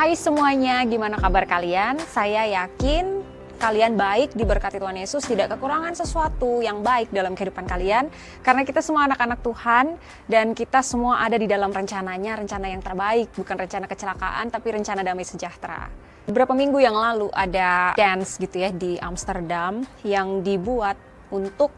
Hai semuanya, gimana kabar kalian? Saya yakin kalian baik, diberkati Tuhan Yesus, tidak kekurangan sesuatu yang baik dalam kehidupan kalian. Karena kita semua anak-anak Tuhan dan kita semua ada di dalam rencananya, rencana yang terbaik, bukan rencana kecelakaan, tapi rencana damai sejahtera. Beberapa minggu yang lalu ada dance gitu ya di Amsterdam yang dibuat untuk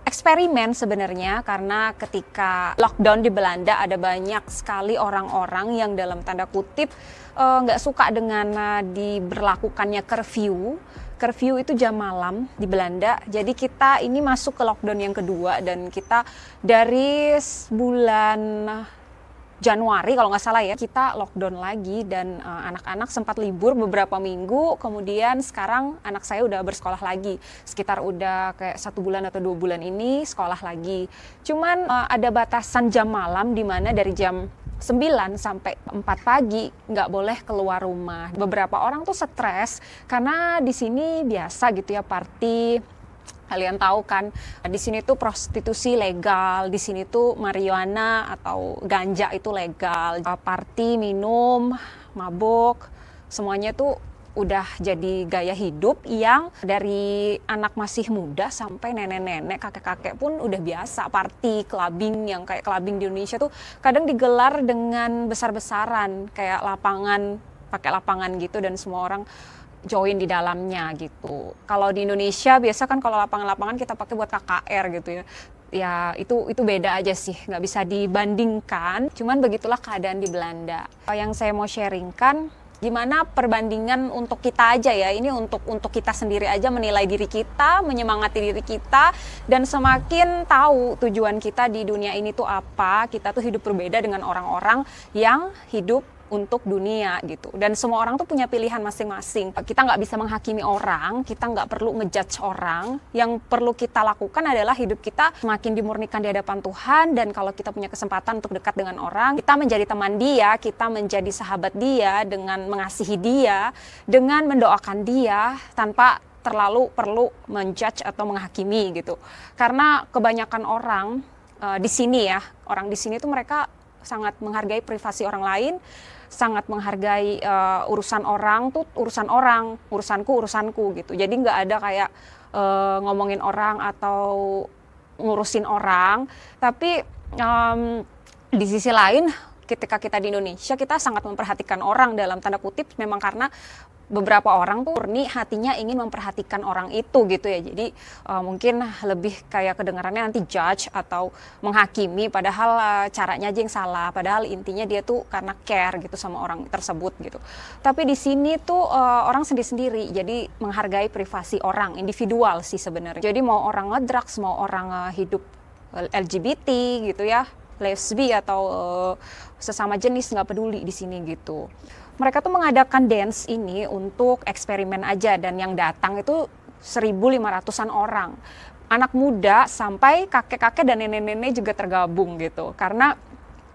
eksperimen sebenarnya, karena ketika lockdown di Belanda ada banyak sekali orang-orang yang dalam tanda kutip nggak suka dengan diberlakukannya curfew. Curfew itu jam malam di Belanda. Jadi kita ini masuk ke lockdown yang kedua dan kita dari bulan Januari kalau nggak salah ya, kita lockdown lagi dan anak-anak sempat libur beberapa minggu, kemudian sekarang anak saya udah bersekolah lagi, sekitar udah kayak 1 bulan atau 2 bulan ini sekolah lagi. Cuman ada batasan jam malam di mana dari jam 9 sampai 4 pagi nggak boleh keluar rumah. Beberapa orang tuh stres karena di sini biasa gitu ya party. Kalian tahu kan, di sini tuh prostitusi legal, di sini tuh marijuana atau ganja itu legal. Party, minum, mabuk, semuanya tuh udah jadi gaya hidup yang dari anak masih muda sampai nenek-nenek, kakek-kakek pun udah biasa party, clubbing. Yang kayak clubbing di Indonesia tuh kadang digelar dengan besar-besaran, kayak lapangan, pakai lapangan gitu dan semua orang join di dalamnya gitu. Kalau di Indonesia biasa kan kalau lapangan-lapangan kita pakai buat KKR gitu ya. Ya itu beda aja sih, nggak bisa dibandingkan. Cuman begitulah keadaan di Belanda. Yang saya mau sharingkan, gimana perbandingan untuk kita aja ya. Ini untuk kita sendiri aja, menilai diri kita, menyemangati diri kita, dan semakin tahu tujuan kita di dunia ini tuh apa. Kita tuh hidup berbeda dengan orang-orang yang hidup untuk dunia gitu, dan semua orang tuh punya pilihan masing-masing. Kita nggak bisa menghakimi orang, kita nggak perlu ngejudge orang. Yang perlu kita lakukan adalah hidup kita semakin dimurnikan di hadapan Tuhan, dan kalau kita punya kesempatan untuk dekat dengan orang, kita menjadi teman dia, kita menjadi sahabat dia dengan mengasihi dia, dengan mendoakan dia tanpa terlalu perlu menjudge atau menghakimi gitu. Karena kebanyakan orang di sini ya, orang di sini tuh mereka sangat menghargai privasi orang lain, sangat menghargai urusan orang tuh urusan orang, urusanku gitu. Jadi nggak ada kayak ngomongin orang atau ngurusin orang. Tapi di sisi lain, ketika kita di Indonesia, kita sangat memperhatikan orang dalam tanda kutip, memang karena beberapa orang tuh murni hatinya ingin memperhatikan orang itu gitu ya. Jadi mungkin lebih kayak kedengarannya nanti judge atau menghakimi, padahal caranya aja yang salah, padahal intinya dia tuh karena care gitu sama orang tersebut gitu. Tapi di sini tuh orang sendiri-sendiri, jadi menghargai privasi orang, individual sih sebenarnya. Jadi mau orang ngedrugs, mau orang hidup LGBT gitu ya, lesbi atau sesama jenis, nggak peduli di sini gitu. Mereka tuh mengadakan dance ini untuk eksperimen aja, dan yang datang itu 1.500-an orang. Anak muda sampai kakek-kakek dan nenek-nenek juga tergabung gitu. Karena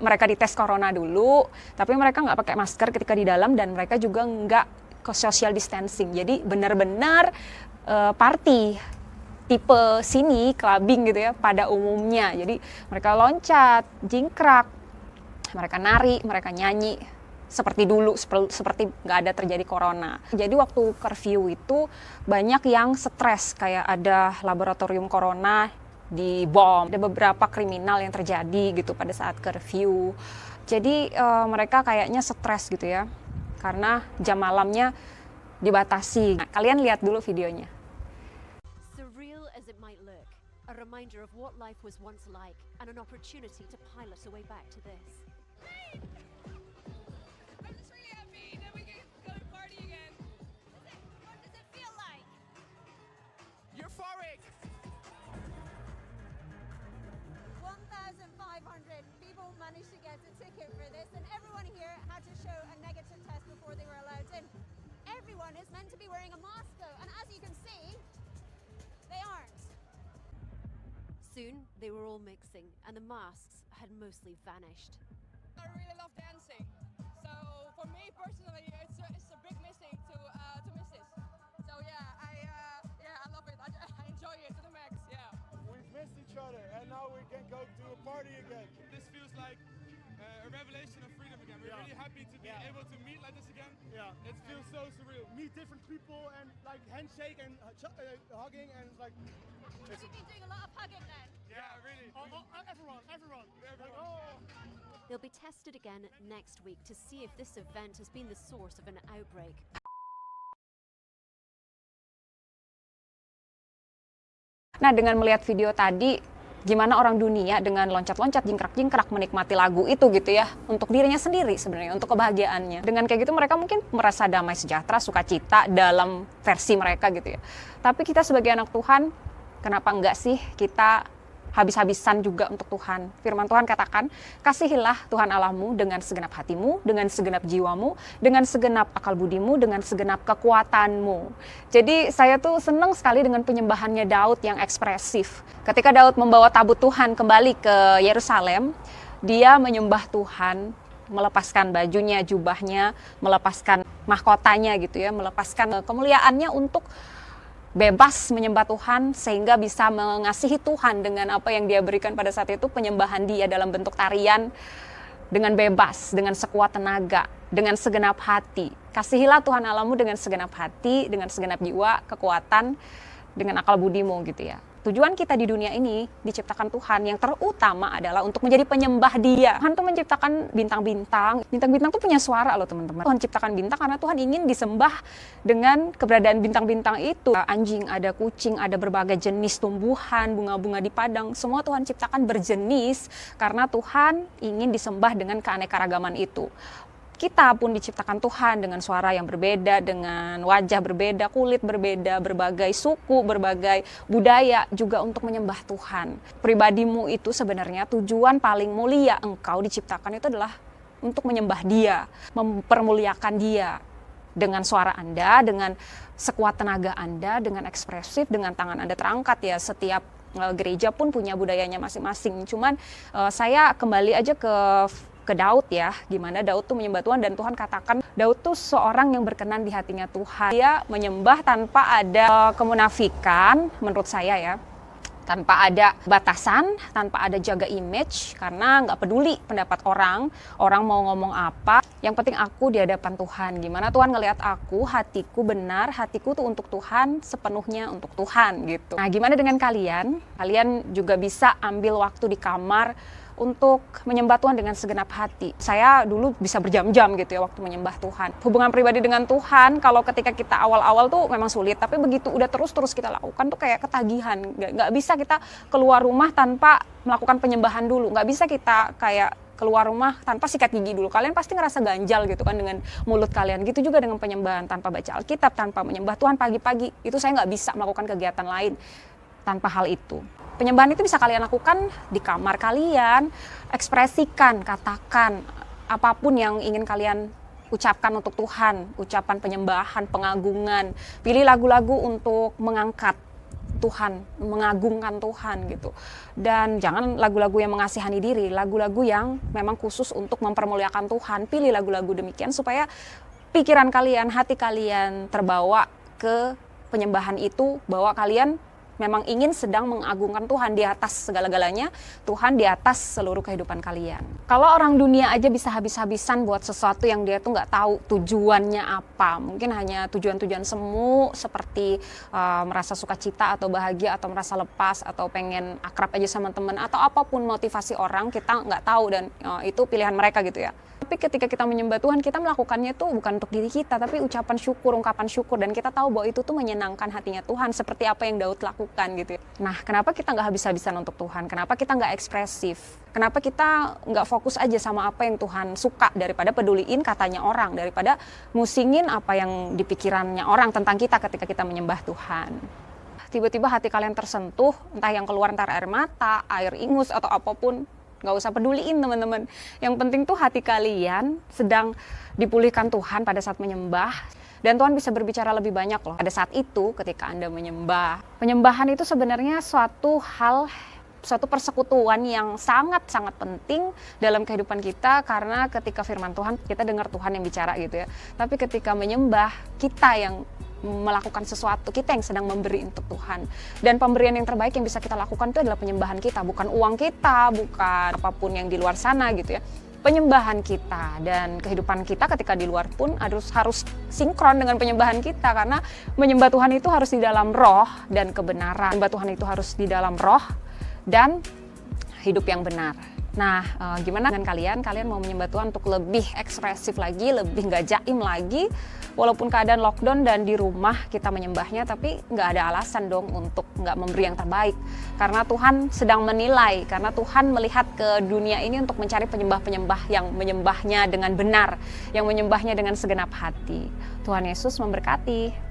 mereka dites corona dulu, tapi mereka nggak pakai masker ketika di dalam, dan mereka juga nggak ke social distancing. Jadi benar-benar party tipe sini, clubbing gitu ya pada umumnya. Jadi mereka loncat, jingkrak, mereka nari, mereka nyanyi seperti dulu, seperti nggak ada terjadi corona. Jadi waktu curfew itu banyak yang stres, kayak ada laboratorium corona dibom, ada beberapa kriminal yang terjadi gitu pada saat curfew. Jadi mereka kayaknya stres gitu ya, karena jam malamnya dibatasi. Nah, kalian lihat dulu videonya. Surreal as it might look, a reminder of what life was once like and an opportunity to pilot a way back to this. I'm just really happy that we can go to party again. What does it feel like? Euphoric! 1,500 people managed to get a ticket for this, and everyone here had to show a negative test before they were allowed in. Everyone is meant to be wearing a mask though, and as you can see, they aren't. Soon, they were all mixing, and the masks had mostly vanished. I really love dancing, so for me personally, it's a big missing to miss this. So yeah, I love it. I enjoy it to the max. Yeah. We've missed each other and now we can go to a party again. This feels like a revelation of freedom again. We're really happy to be able to meet like this again. Yeah. It feels so surreal. Meet different people and like handshake and hugging and like You've been doing a lot of hugging then. Yeah, really. everyone. Like, They'll be tested again next week to see if this event has been the source of an outbreak. Nah, dengan melihat video tadi, gimana orang dunia dengan loncat-loncat, jingkrak-jingkrak menikmati lagu itu gitu ya, untuk dirinya sendiri sebenarnya, untuk kebahagiaannya. Dengan kayak gitu mereka mungkin merasa damai sejahtera, sukacita dalam versi mereka gitu ya. Tapi kita sebagai anak Tuhan, kenapa enggak sih kita habis-habisan juga untuk Tuhan? Firman Tuhan katakan, kasihilah Tuhan Allahmu dengan segenap hatimu, dengan segenap jiwamu, dengan segenap akal budimu, dengan segenap kekuatanmu. Jadi saya tuh senang sekali dengan penyembahannya Daud yang ekspresif. Ketika Daud membawa tabut Tuhan kembali ke Yerusalem, dia menyembah Tuhan, melepaskan bajunya, jubahnya, melepaskan mahkotanya gitu ya, melepaskan kemuliaannya untuk bebas menyembah Tuhan sehingga bisa mengasihi Tuhan dengan apa yang dia berikan pada saat itu, penyembahan dia dalam bentuk tarian dengan bebas, dengan sekuat tenaga, dengan segenap hati. Kasihilah Tuhan Allahmu dengan segenap hati, dengan segenap jiwa, kekuatan, dengan akal budimu gitu ya. Tujuan kita di dunia ini diciptakan Tuhan, yang terutama adalah untuk menjadi penyembah Dia. Tuhan tuh menciptakan bintang-bintang. Bintang-bintang tuh punya suara loh teman-teman. Tuhan ciptakan bintang karena Tuhan ingin disembah dengan keberadaan bintang-bintang itu. Anjing, ada kucing, ada berbagai jenis tumbuhan, bunga-bunga di padang. Semua Tuhan ciptakan berjenis karena Tuhan ingin disembah dengan keanekaragaman itu. Kita pun diciptakan Tuhan dengan suara yang berbeda, dengan wajah berbeda, kulit berbeda, berbagai suku, berbagai budaya juga untuk menyembah Tuhan. Pribadimu itu sebenarnya tujuan paling mulia engkau diciptakan itu adalah untuk menyembah Dia, mempermuliakan Dia. Dengan suara Anda, dengan sekuat tenaga Anda, dengan ekspresif, dengan tangan Anda terangkat ya. Setiap gereja pun punya budayanya masing-masing. Cuman saya kembali aja ke Daud ya, gimana Daud tuh menyembah Tuhan, dan Tuhan katakan Daud tuh seorang yang berkenan di hatinya Tuhan. Dia menyembah tanpa ada kemunafikan menurut saya ya, tanpa ada batasan, tanpa ada jaga image, karena nggak peduli pendapat orang mau ngomong apa, yang penting aku di hadapan Tuhan. Gimana Tuhan ngelihat aku, hatiku benar, hatiku tuh untuk Tuhan, sepenuhnya untuk Tuhan gitu. Nah gimana dengan kalian? Kalian juga bisa ambil waktu di kamar untuk menyembah Tuhan dengan segenap hati. Saya dulu bisa berjam-jam gitu ya waktu menyembah Tuhan. Hubungan pribadi dengan Tuhan, kalau ketika kita awal-awal tuh memang sulit, tapi begitu udah terus kita lakukan tuh kayak ketagihan. Nggak bisa kita keluar rumah tanpa melakukan penyembahan dulu. Nggak bisa kita kayak keluar rumah tanpa sikat gigi dulu. Kalian pasti ngerasa ganjal gitu kan dengan mulut kalian. Gitu juga dengan penyembahan, tanpa baca Alkitab, tanpa menyembah Tuhan pagi-pagi. Itu saya nggak bisa melakukan kegiatan lain tanpa hal itu. Penyembahan itu bisa kalian lakukan di kamar kalian, ekspresikan, katakan apapun yang ingin kalian ucapkan untuk Tuhan, ucapan penyembahan, pengagungan. Pilih lagu-lagu untuk mengangkat Tuhan, mengagungkan Tuhan gitu. Dan jangan lagu-lagu yang mengasihani diri, lagu-lagu yang memang khusus untuk mempermuliakan Tuhan. Pilih lagu-lagu demikian supaya pikiran kalian, hati kalian terbawa ke penyembahan itu, bahwa kalian memang ingin sedang mengagungkan Tuhan di atas segala-galanya, Tuhan di atas seluruh kehidupan kalian. Kalau orang dunia aja bisa habis-habisan buat sesuatu yang dia tuh nggak tahu tujuannya apa, mungkin hanya tujuan-tujuan semu seperti merasa sukacita atau bahagia atau merasa lepas atau pengen akrab aja sama teman atau apapun motivasi orang, kita nggak tahu, dan itu pilihan mereka gitu ya. Tapi ketika kita menyembah Tuhan, kita melakukannya itu bukan untuk diri kita, tapi ucapan syukur, ungkapan syukur, dan kita tahu bahwa itu tuh menyenangkan hatinya Tuhan, seperti apa yang Daud lakukan gitu. Nah, kenapa kita nggak habis-habisan untuk Tuhan? Kenapa kita nggak ekspresif? Kenapa kita nggak fokus aja sama apa yang Tuhan suka, daripada peduliin katanya orang, daripada musingin apa yang di pikirannya orang tentang kita ketika kita menyembah Tuhan? Tiba-tiba hati kalian tersentuh, entah yang keluar entar air mata, air ingus, atau apapun, nggak usah peduliin teman-teman. Yang penting tuh hati kalian sedang dipulihkan Tuhan pada saat menyembah. Dan Tuhan bisa berbicara lebih banyak loh pada saat itu ketika Anda menyembah. Penyembahan itu sebenarnya suatu persekutuan yang sangat-sangat penting dalam kehidupan kita, karena ketika firman Tuhan, kita dengar Tuhan yang bicara gitu ya. Tapi ketika menyembah, kita yang melakukan sesuatu, kita yang sedang memberi untuk Tuhan. Dan pemberian yang terbaik yang bisa kita lakukan itu adalah penyembahan kita, bukan uang kita, bukan apapun yang di luar sana gitu ya. penyembahan kita dan kehidupan kita ketika di luar pun harus sinkron dengan penyembahan kita, karena menyembah Tuhan itu harus di dalam roh dan kebenaran. Menyembah Tuhan itu harus di dalam roh dan hidup yang benar. Nah, gimana dengan kalian? Kalian mau menyembah Tuhan untuk lebih ekspresif lagi, lebih nggak jaim lagi, walaupun keadaan lockdown dan di rumah kita menyembahnya, tapi nggak ada alasan dong untuk nggak memberi yang terbaik. Karena Tuhan sedang menilai, karena Tuhan melihat ke dunia ini untuk mencari penyembah-penyembah yang menyembahnya dengan benar, yang menyembahnya dengan segenap hati. Tuhan Yesus memberkati.